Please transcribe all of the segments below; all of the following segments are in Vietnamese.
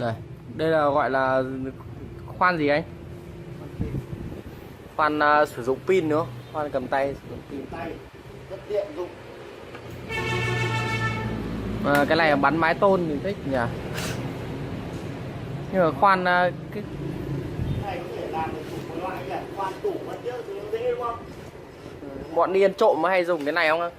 Đây, đây là gọi là khoan gì anh? Khoan sử dụng pin nữa, khoan cầm tay sử dụng pin. Rất tiện dụng. Cái này bắn mái tôn thì thích nhỉ. Nhưng mà khoan cái này có thể làm được một loại là khoan tủ vật chứ, thì nó dễ đúng không? bọn đi ăn trộm hay dùng cái này không?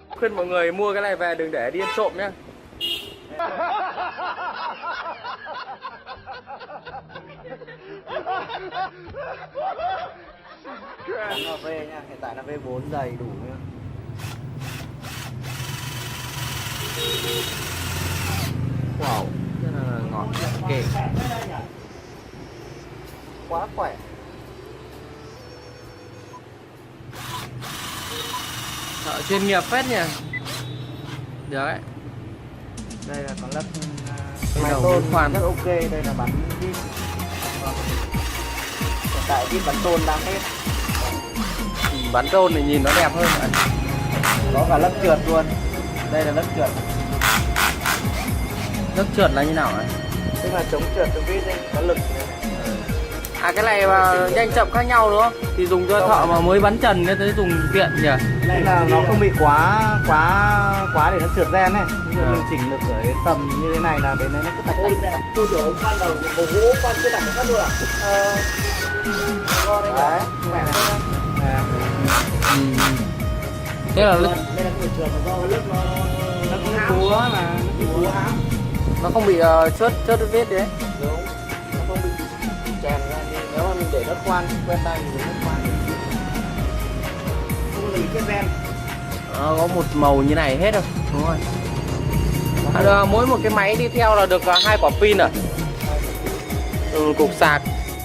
Khuyên mọi người mua cái này về đừng để đi ăn trộm nhé. Nó V nha, hiện tại là V4 dày đủ nhá. Wow, rất là ngọt. Ok. Quá khỏe. Thợ chuyên nghiệp phết nhỉ. Được đấy. Đây là có lắp Cái mái đầu tôn khoan rất ok, đây là bắn pin. Hiện tại pin bắn tôn đang hết. Bắn tôn thì nhìn nó đẹp hơn ạ. Có cả lớp trượt luôn. Đây là lớp trượt. Lớp trượt là như nào ạ? Tức là chống trượt chống vít ấy, có lực. À cái này mà nhanh chậm khác nhau đúng không? Thì dùng cho thợ mà mới bắn trần nên tới dùng tiện nhỉ? Đây là nó không bị quá để nó trượt ren này. Ví dụ mình chỉnh được ở tầm như thế này là bên này nó cứ tạch tạch. Tôi tưởng khoan đầu một gỗ khoan chưa đặt được luôn à? Đấy, như này này. Thế là Đây là trượt do lớp nó cúa mà nó cúa hám. nó không bị chớt vết đấy. Đúng, nó không bị chèn ra. Nếu mà mình để đất khoan quen tay thì đất khoan không bị cái ren. Nó có một màu như này hết rồi. Đúng rồi. Mỗi một cái máy đi theo là được 2 quả pin à? Cục sạc.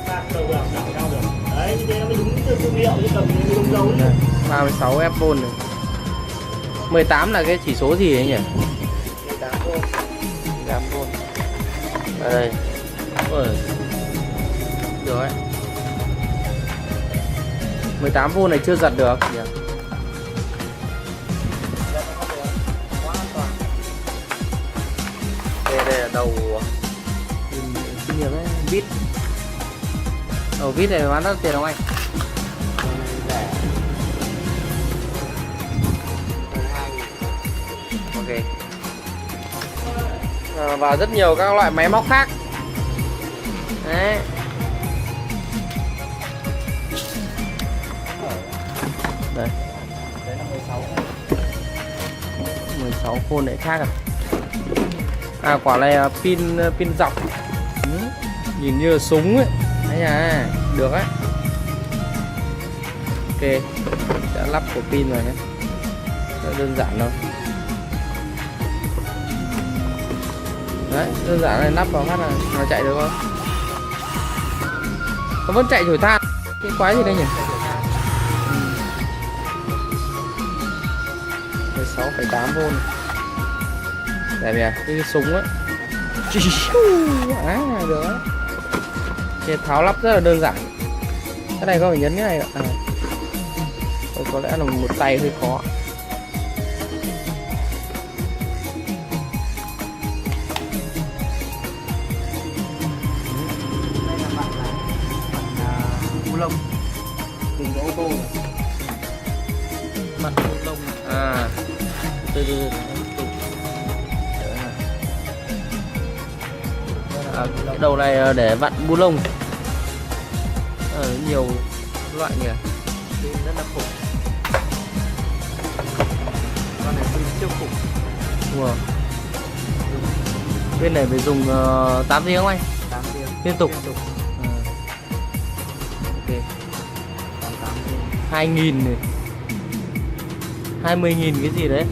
Sạc đầu đảo nhau được. Đấy, như thế nó mới đúng từ thương hiệu chứ cầm như đúng dấu nữa. 36 F-volt này. 18 là cái chỉ số gì ấy nhỉ? 18V. 18V. Ở đây. Được đấy. 18V này chưa giật được nhỉ? Đây là đầu chuyên nghiệp đấy, vít. Đầu vít này bán rất tiền không anh? Rẻ. Ok. Và rất nhiều các loại máy móc khác. Đấy. Đây. Đấy là 16. 16V này khác à? À quả này pin dọc. Nhìn như là súng ấy. Đấy à, được đấy. Ok. Đã lắp của pin rồi nhé. Rất đơn giản thôi. Đấy, đơn giản này lắp vào phát là nó chạy được không? Nó vẫn chạy thổi than. Cái quái gì đây nhỉ? 16,8V. Đẹp nhỉ, cái súng ấy. À, được đấy. Thì tháo lắp rất là đơn giản. Cái này có phải nhấn cái này ạ. Có lẽ là một tay hơi khó. Đây là bạn bu lông. Dùng cho ô tô này. Mặt bu lông. À. Từ từ. Cái đầu này để vặn bu lông. Nhiều loại nhỉ. Pin rất là khủng. Con này pin siêu khủng. Wow. Bên này phải dùng 8 tiếng không anh? 8 tiếng Liên tục. Liên tục. Ok. 8 tiếng. 2.000 này. 20.000 cái gì đấy.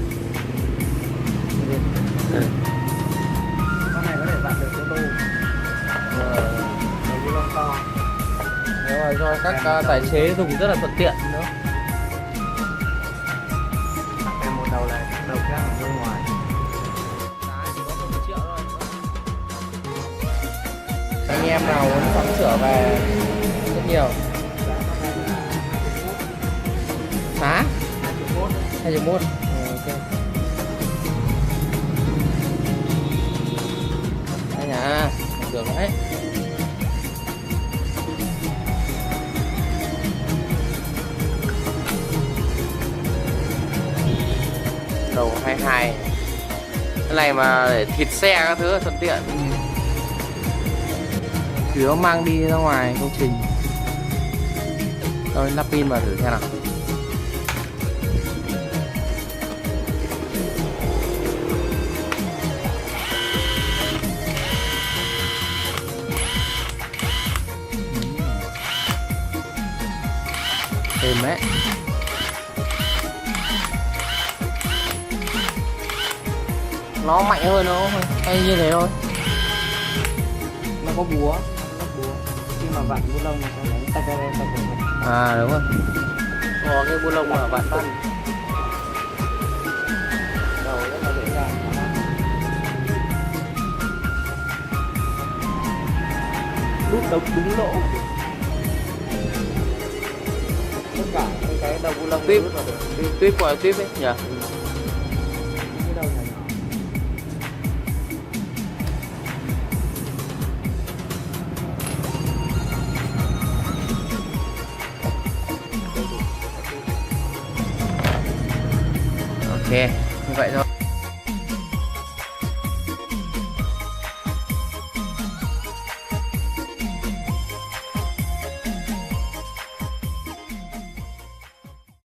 Con này có thể vặn được ô tô. Đầu bu lông to. Nếu mà cho các tài xế dùng rất là thuận tiện nữa. Em một đầu này, đầu khác ở bên ngoài. Giá chỉ có 1 triệu thôi. anh em nào muốn sắm sửa về rất nhiều. Hả? 21. Ok. Đây nhá, được đấy. Đầu 22. Cái này mà để thịt xe các thứ thuận tiện. Chủ yếu mang đi ra ngoài công trình. Rồi lắp pin vào thử xem nào. Êm đấy. Nó mạnh hơn nó hay như thế thôi. Nó có búa, khi mà vặn bu lông nó đánh tạch ra tạch ra. À đúng rồi. Có cái bu lông mà vặn vặn. Đầu rất là dễ dàng. Đút đúng lỗ. Tất cả những cái đầu bu lông Tuyếp, tuyếp gọi là tuyếp ấy nhỉ? cái đầu này. Ok, như vậy thôi.